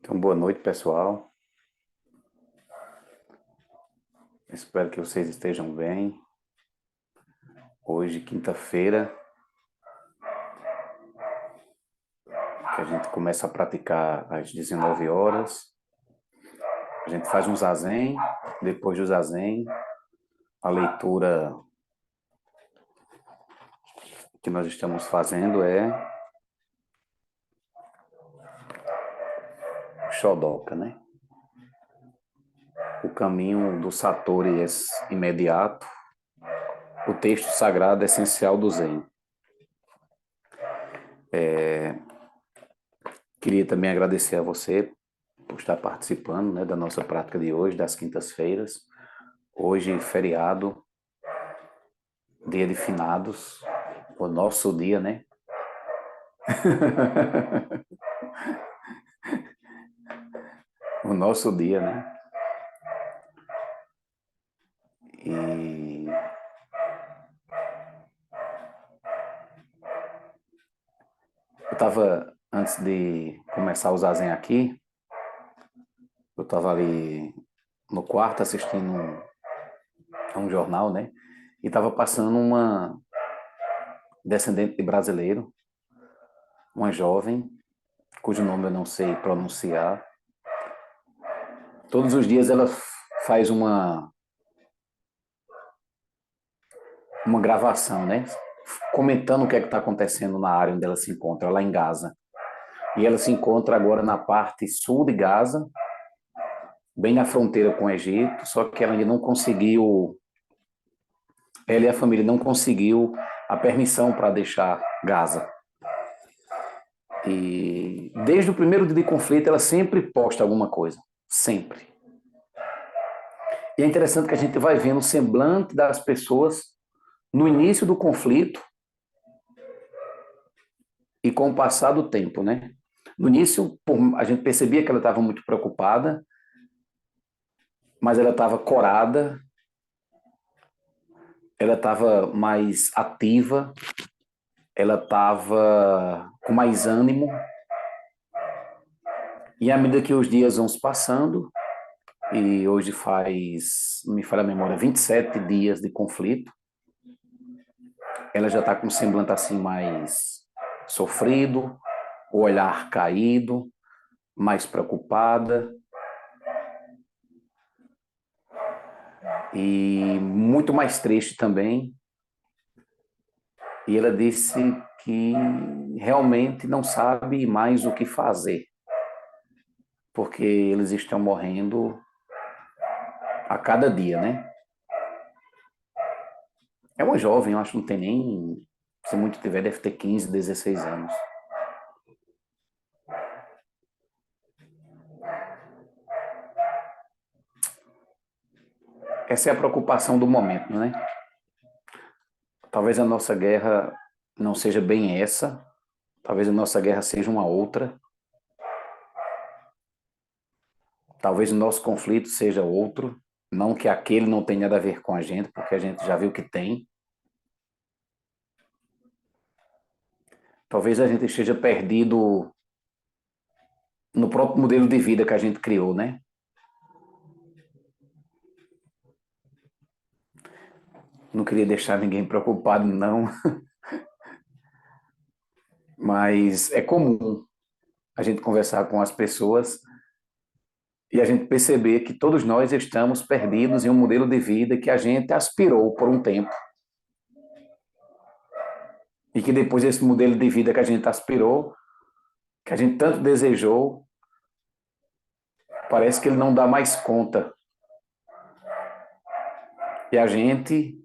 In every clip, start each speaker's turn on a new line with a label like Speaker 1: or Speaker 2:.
Speaker 1: Então, boa noite, pessoal. Espero que vocês estejam bem. Hoje, quinta-feira, que a gente começa a praticar às 19 horas. A gente faz um zazen, depois do zazen, a leitura que nós estamos fazendo é o Shodoka, né? O caminho do Satori imediato, o texto sagrado essencial do Zen. Queria também agradecer a você por estar participando, né, da nossa prática de hoje, das quintas-feiras. Hoje, feriado, dia de finados, o nosso dia, né? O nosso dia, né? E eu estava, antes de começar o zazen aqui, eu estava ali no quarto assistindo a um jornal, né? E estava passando uma descendente de brasileiro, uma jovem, cujo nome eu não sei pronunciar. Todos os dias ela faz uma gravação, né? Comentando o que é que está acontecendo na área onde ela se encontra, lá em Gaza. E ela se encontra agora na parte sul de Gaza, bem na fronteira com o Egito, só que ela ainda não conseguiu, ela e a família não conseguiu a permissão para deixar Gaza. E desde o primeiro dia de conflito ela sempre posta alguma coisa, sempre. E é interessante que a gente vai vendo o semblante das pessoas no início do conflito e com o passar do tempo, né? No início, a gente percebia que ela estava muito preocupada, mas ela estava corada, ela estava mais ativa, ela estava com mais ânimo. E à medida que os dias vão se passando, e hoje faz, não me falha a memória, 27 dias de conflito, ela já está com um semblante assim mais sofrido, o olhar caído, mais preocupada e muito mais triste também. E ela disse que realmente não sabe mais o que fazer, porque eles estão morrendo a cada dia, né? É uma jovem, eu acho que não tem nem, se muito tiver, deve ter 15, 16 anos. Essa é a preocupação do momento, né? Talvez a nossa guerra não seja bem essa, talvez a nossa guerra seja uma outra, talvez o nosso conflito seja outro, não que aquele não tenha nada a ver com a gente, porque a gente já viu que tem. Talvez a gente esteja perdido no próprio modelo de vida que a gente criou, né? Não queria deixar ninguém preocupado, não, mas é comum a gente conversar com as pessoas e a gente perceber que todos nós estamos perdidos em um modelo de vida que a gente aspirou por um tempo. E que depois esse modelo de vida que a gente aspirou, que a gente tanto desejou, parece que ele não dá mais conta. E a gente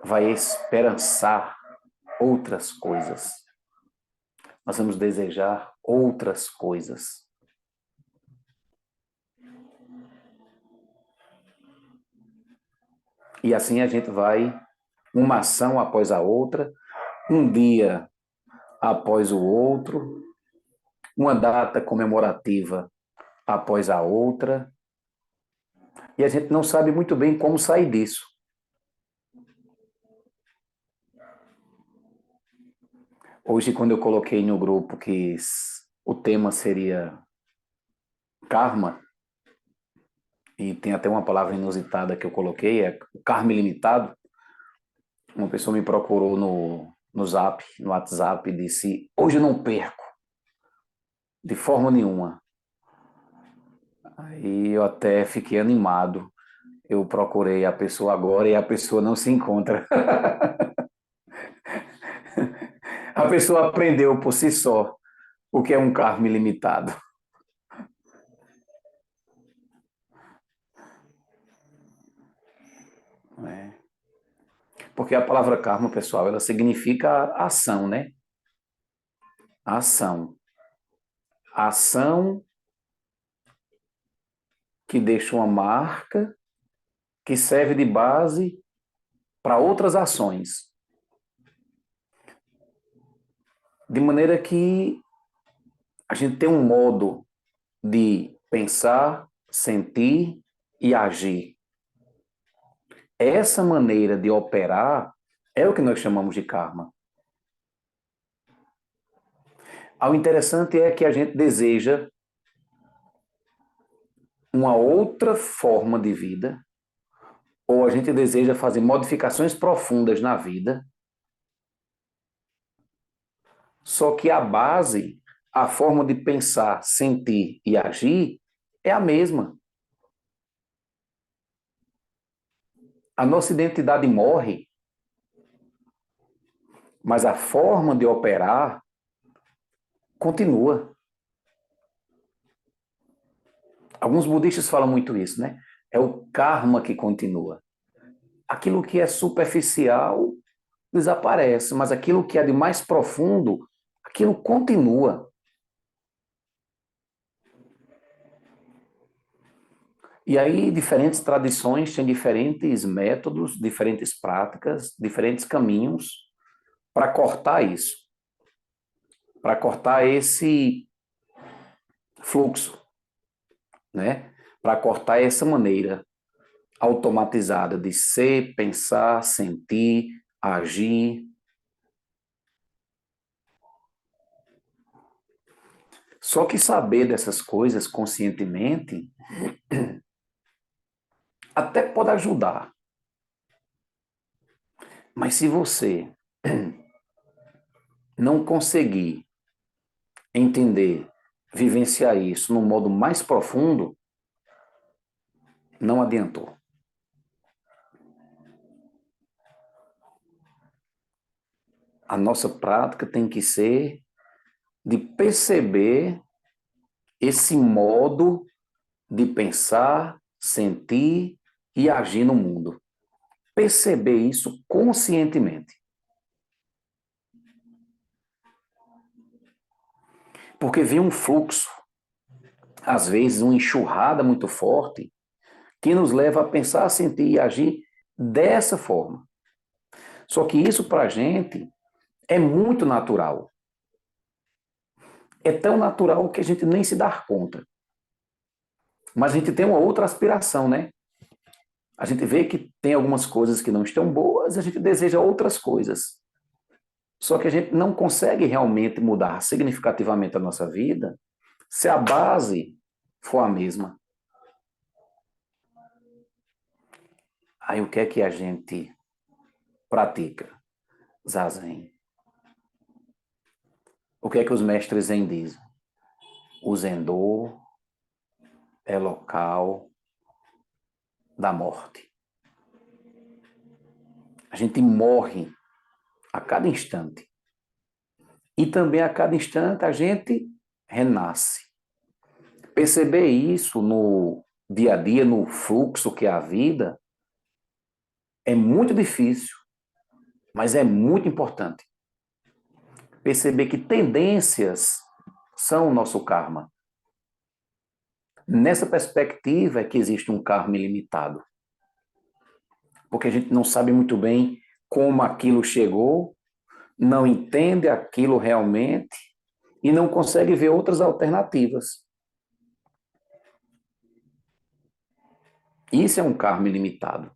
Speaker 1: vai esperançar outras coisas. Nós vamos desejar outras coisas. E assim a gente vai, uma ação após a outra, um dia após o outro, uma data comemorativa após a outra, e a gente não sabe muito bem como sair disso. Hoje, quando eu coloquei no grupo que o tema seria karma, e tem até uma palavra inusitada que eu coloquei, é o karma ilimitado. Uma pessoa me procurou no Zap, no WhatsApp, e disse: hoje eu não perco, de forma nenhuma. Aí eu até fiquei animado. Eu procurei a pessoa agora e a pessoa não se encontra. A pessoa aprendeu por si só o que é um karma ilimitado. Né? Porque a palavra karma, pessoal, ela significa ação, né? Ação. Ação que deixa uma marca que serve de base para outras ações. De maneira que a gente tem um modo de pensar, sentir e agir. Essa maneira de operar é o que nós chamamos de karma. O interessante é que a gente deseja uma outra forma de vida, ou a gente deseja fazer modificações profundas na vida, só que a base, a forma de pensar, sentir e agir é a mesma. A nossa identidade morre, mas a forma de operar continua. Alguns budistas falam muito isso, né? É o karma que continua. Aquilo que é superficial desaparece, mas aquilo que é de mais profundo, aquilo continua. E aí, diferentes tradições têm diferentes métodos, diferentes práticas, diferentes caminhos para cortar isso, para cortar esse fluxo, né? Para cortar essa maneira automatizada de ser, pensar, sentir, agir. Só que saber dessas coisas conscientemente até pode ajudar. Mas se você não conseguir entender, vivenciar isso no modo mais profundo, não adiantou. A nossa prática tem que ser de perceber esse modo de pensar, sentir e agir no mundo. Perceber isso conscientemente. Porque vem um fluxo, às vezes uma enxurrada muito forte, que nos leva a pensar, sentir e agir dessa forma. Só que isso para a gente é muito natural. É tão natural que a gente nem se dá conta. Mas a gente tem uma outra aspiração, né? A gente vê que tem algumas coisas que não estão boas, a gente deseja outras coisas. Só que a gente não consegue realmente mudar significativamente a nossa vida se a base for a mesma. Aí o que é que a gente pratica? Zazen. O que é que os mestres zen dizem? O Zendô é local da morte. A gente morre a cada instante. E também a cada instante a gente renasce. Perceber isso no dia a dia, no fluxo que é a vida, é muito difícil, mas é muito importante. Perceber que tendências são o nosso karma. Nessa perspectiva é que existe um karma ilimitado. Porque a gente não sabe muito bem como aquilo chegou, não entende aquilo realmente e não consegue ver outras alternativas. Isso é um karma ilimitado.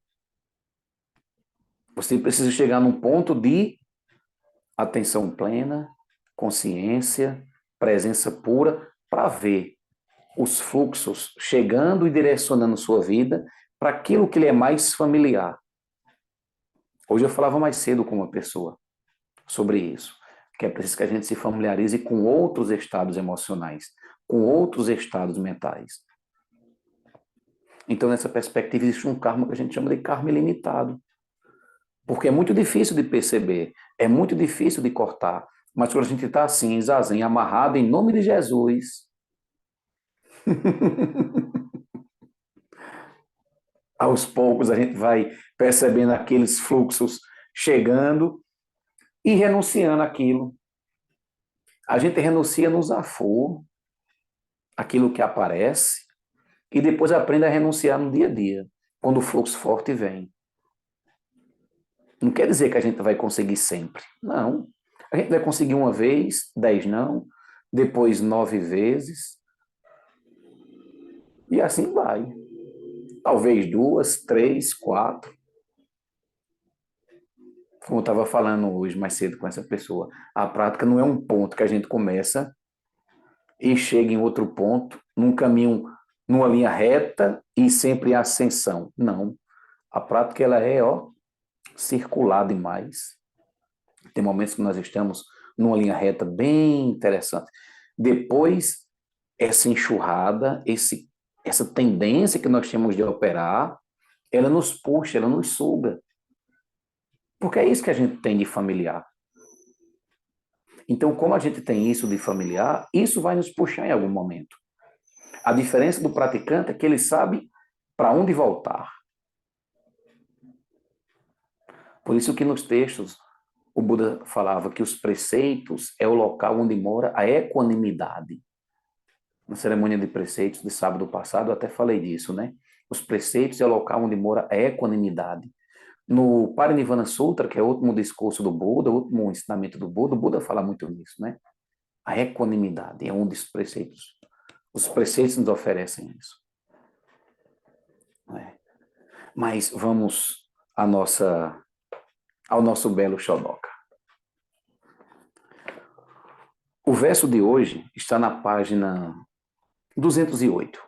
Speaker 1: Você precisa chegar num ponto de atenção plena, consciência, presença pura, para ver os fluxos chegando e direcionando sua vida para aquilo que lhe é mais familiar. Hoje eu falava mais cedo com uma pessoa sobre isso, que é preciso que a gente se familiarize com outros estados emocionais, com outros estados mentais. Então, nessa perspectiva, existe um karma que a gente chama de karma ilimitado. Porque é muito difícil de perceber, é muito difícil de cortar. Mas quando a gente está assim, zazen, amarrado em nome de Jesus, aos poucos a gente vai percebendo aqueles fluxos chegando e renunciando àquilo. A gente renuncia no zafor, aquilo que aparece, e depois aprende a renunciar no dia a dia, quando o fluxo forte vem. Não quer dizer que a gente vai conseguir sempre. Não. A gente vai conseguir uma vez, 10 não, depois 9 vezes, e assim vai. Talvez 2, 3, 4. Como eu estava falando hoje mais cedo com essa pessoa, a prática não é um ponto que a gente começa e chega em outro ponto, num caminho, numa linha reta e sempre em ascensão. Não. A prática ela é, circular demais. Tem momentos que nós estamos numa linha reta bem interessante. Depois, essa enxurrada, essa tendência que nós temos de operar, ela nos puxa, ela nos suga. Porque é isso que a gente tem de familiar. Então, como a gente tem isso de familiar, isso vai nos puxar em algum momento. A diferença do praticante é que ele sabe para onde voltar. Por isso que nos textos o Buda falava que os preceitos é o local onde mora a equanimidade. Na cerimônia de preceitos de sábado passado eu até falei disso, né? Os preceitos é o local onde mora a equanimidade. No Parinirvana Sutra, que é o último discurso do Buda, o último ensinamento do Buda, o Buda fala muito nisso, né? A equanimidade é um dos preceitos. Os preceitos nos oferecem isso. Né? Mas vamos ao nosso belo Shodoka. O verso de hoje está na página 208.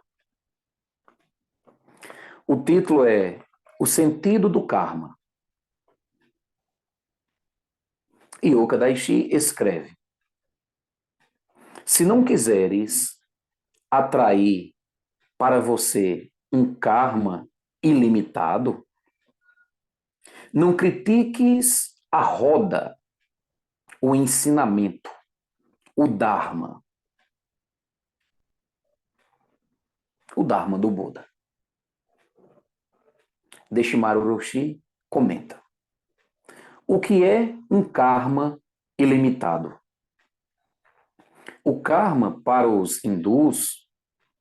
Speaker 1: O título é O Sentido do Karma. E Oka Daishi escreve: se não quiseres atrair para você um karma ilimitado, não critiques a roda, o ensinamento, o Dharma. O Dharma do Buda. Deshimaru Roshi comenta: o que é um karma ilimitado? O karma, para os hindus,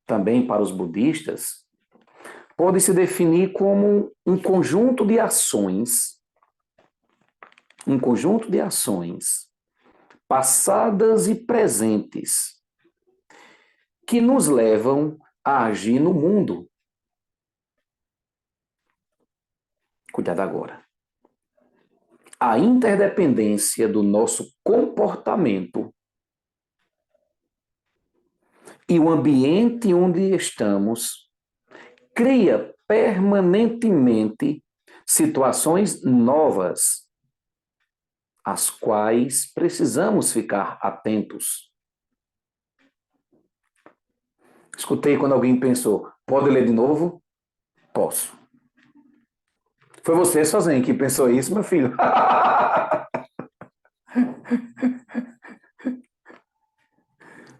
Speaker 1: também para os budistas, pode se definir como um conjunto de ações, passadas e presentes, que nos levam a agir no mundo. Cuidado agora. A interdependência do nosso comportamento e o ambiente onde estamos cria permanentemente situações novas, às quais precisamos ficar atentos. Escutei quando alguém pensou: pode ler de novo? Posso. Foi você sozinho que pensou isso, meu filho?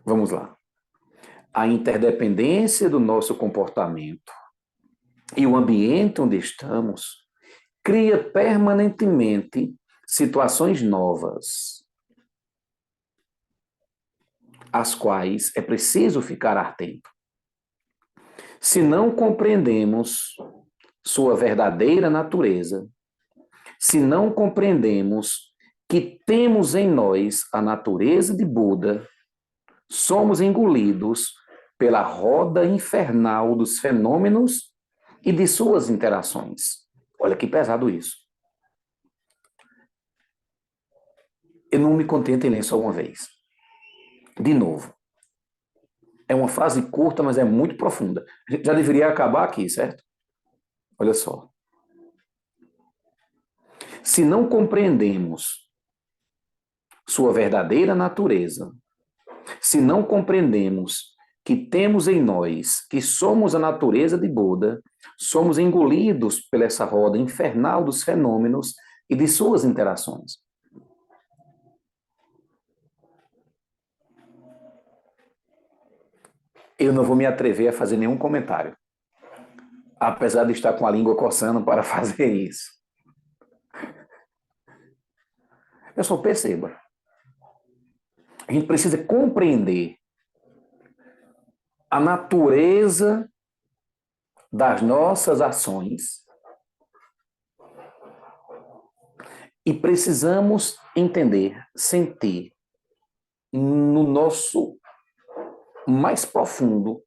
Speaker 1: Vamos lá. A interdependência do nosso comportamento e o ambiente onde estamos cria permanentemente situações novas, às quais é preciso ficar atento. Se não compreendemos sua verdadeira natureza, se não compreendemos que temos em nós a natureza de Buda, somos engolidos pela roda infernal dos fenômenos e de suas interações. Olha que pesado isso. Eu não me contento em ler só uma vez. De novo, é uma frase curta, mas é muito profunda. Já deveria acabar aqui, certo? Olha só. Se não compreendemos sua verdadeira natureza, se não compreendemos que temos em nós, que somos a natureza de Buda, somos engolidos pela essa roda infernal dos fenômenos e de suas interações. Eu não vou me atrever a fazer nenhum comentário, apesar de estar com a língua coçando para fazer isso. Eu só perceba. A gente precisa compreender a natureza das nossas ações e precisamos entender, sentir no nosso mais profundo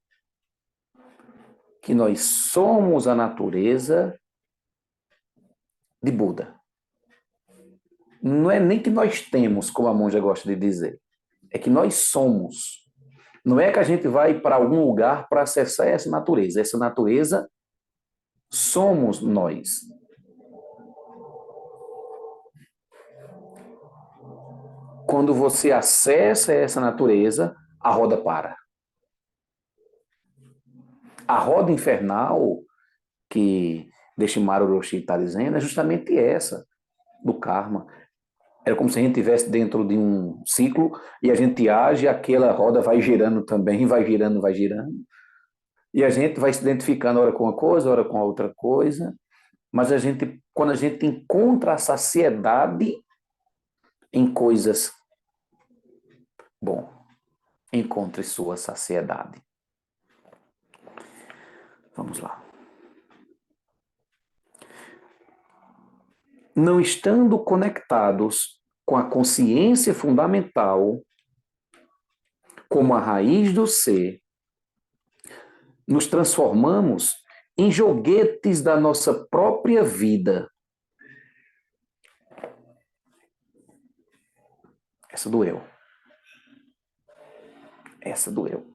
Speaker 1: que nós somos a natureza de Buda. Não é nem que nós temos, como a monja gosta de dizer, é que nós somos. Não é que a gente vai para algum lugar para acessar essa natureza. Essa natureza somos nós. Quando você acessa essa natureza, a roda para. A roda infernal que Deshimaru Roshi está dizendo é justamente essa, do karma. Era como se a gente estivesse dentro de um ciclo e a gente age, aquela roda vai girando também, vai girando, vai girando. E a gente vai se identificando ora com uma coisa, ora com a outra coisa. Mas a gente, quando a gente encontra a saciedade em coisas, bom, encontre sua saciedade. Vamos lá. Não estando conectados com a consciência fundamental, como a raiz do ser, nos transformamos em joguetes da nossa própria vida. Essa doeu. Essa doeu.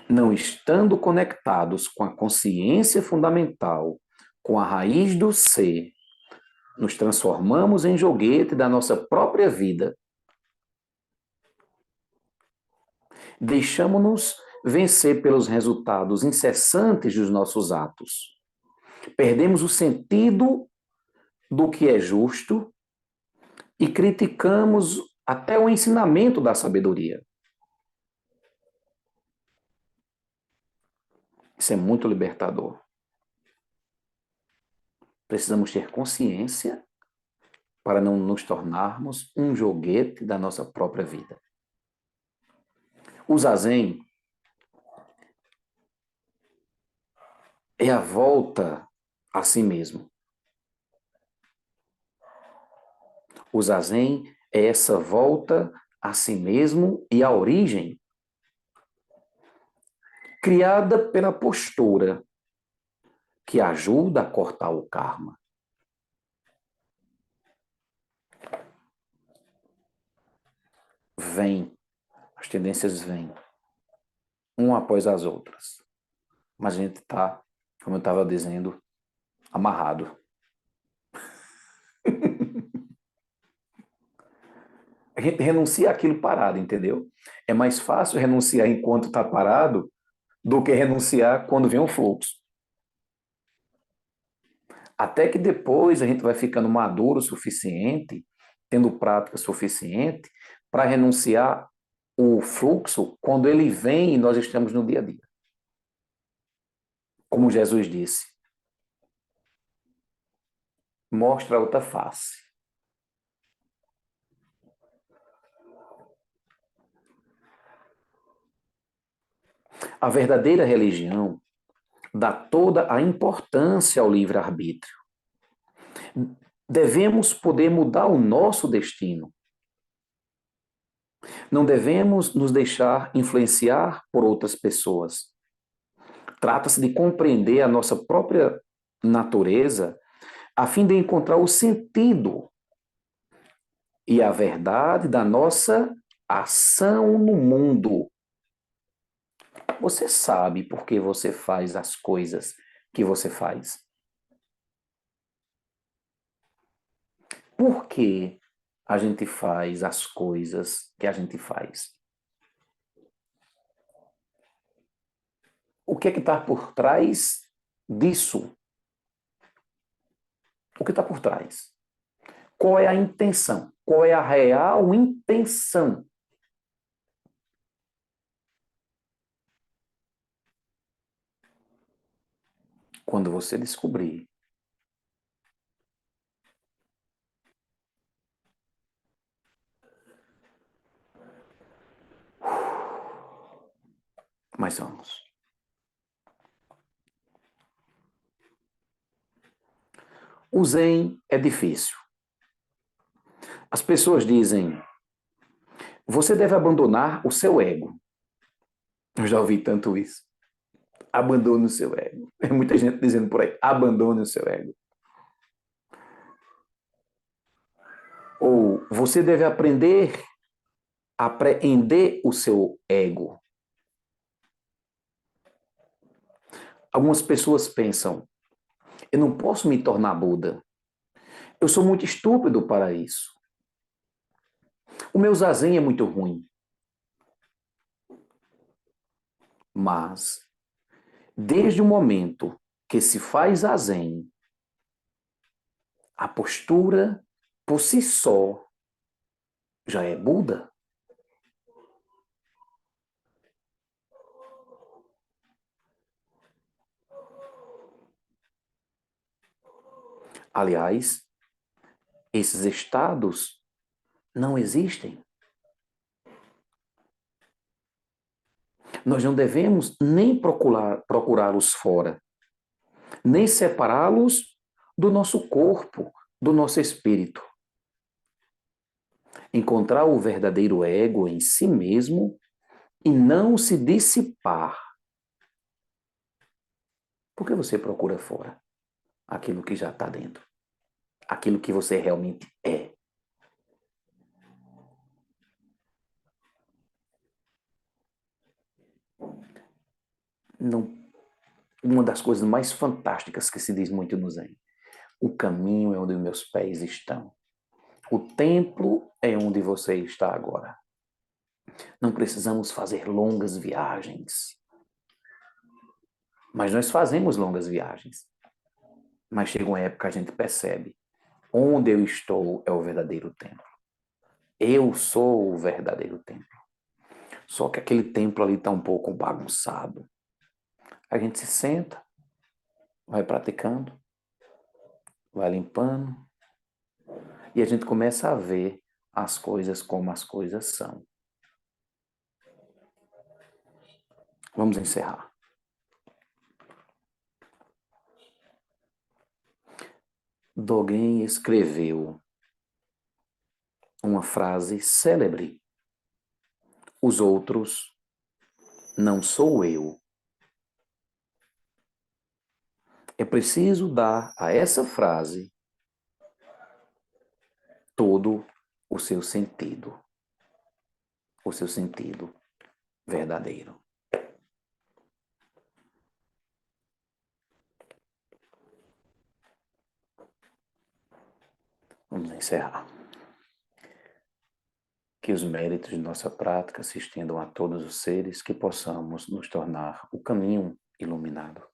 Speaker 1: Não estando conectados com a consciência fundamental, com a raiz do ser, nos transformamos em joguete da nossa própria vida. Deixamos-nos vencer pelos resultados incessantes dos nossos atos. Perdemos o sentido do que é justo e criticamos até o ensinamento da sabedoria. Isso é muito libertador. Precisamos ter consciência para não nos tornarmos um joguete da nossa própria vida. O zazen é a volta a si mesmo. O zazen é essa volta a si mesmo e à origem, criada pela postura que ajuda a cortar o karma. Vem, as tendências vêm, uma após as outras. Mas a gente está, como eu estava dizendo, amarrado. A gente renuncia àquilo parado, entendeu? É mais fácil renunciar enquanto está parado do que renunciar quando vem um fluxo. Até que depois a gente vai ficando maduro o suficiente, tendo prática suficiente, para renunciar o fluxo quando ele vem e nós estamos no dia a dia. Como Jesus disse, mostra a outra face. A verdadeira religião dá toda a importância ao livre-arbítrio. Devemos poder mudar o nosso destino. Não devemos nos deixar influenciar por outras pessoas. Trata-se de compreender a nossa própria natureza a fim de encontrar o sentido e a verdade da nossa ação no mundo. Você sabe por que você faz as coisas que você faz? Por que a gente faz as coisas que a gente faz? O que é que está por trás disso? O que está por trás? Qual é a intenção? Qual é a real intenção? Quando você descobrir, mas vamos. O Zen é difícil. As pessoas dizem, você deve abandonar o seu ego. Eu já ouvi tanto isso. Abandone o seu ego. Tem muita gente dizendo por aí, abandone o seu ego. Ou você deve aprender a apreender o seu ego. Algumas pessoas pensam, eu não posso me tornar Buda. Eu sou muito estúpido para isso. O meu zazen é muito ruim. Mas, desde o momento que se faz zazen, a postura, por si só, já é Buda. Aliás, esses estados não existem. Nós não devemos nem procurá-los fora, nem separá-los do nosso corpo, do nosso espírito. Encontrar o verdadeiro ego em si mesmo e não se dissipar. Por que você procura fora aquilo que já está dentro? Aquilo que você realmente é. Não, uma das coisas mais fantásticas que se diz muito no Zen. O caminho é onde os meus pés estão. O templo é onde você está agora. Não precisamos fazer longas viagens. Mas nós fazemos longas viagens. Mas chega uma época que a gente percebe. Onde eu estou é o verdadeiro templo. Eu sou o verdadeiro templo. Só que aquele templo ali está um pouco bagunçado. A gente se senta, vai praticando, vai limpando, e a gente começa a ver as coisas como as coisas são. Vamos encerrar. Dogen escreveu uma frase célebre. Os outros não sou eu. É preciso dar a essa frase todo o seu sentido verdadeiro. Vamos encerrar. Que os méritos de nossa prática se estendam a todos os seres, que possamos nos tornar o caminho iluminado.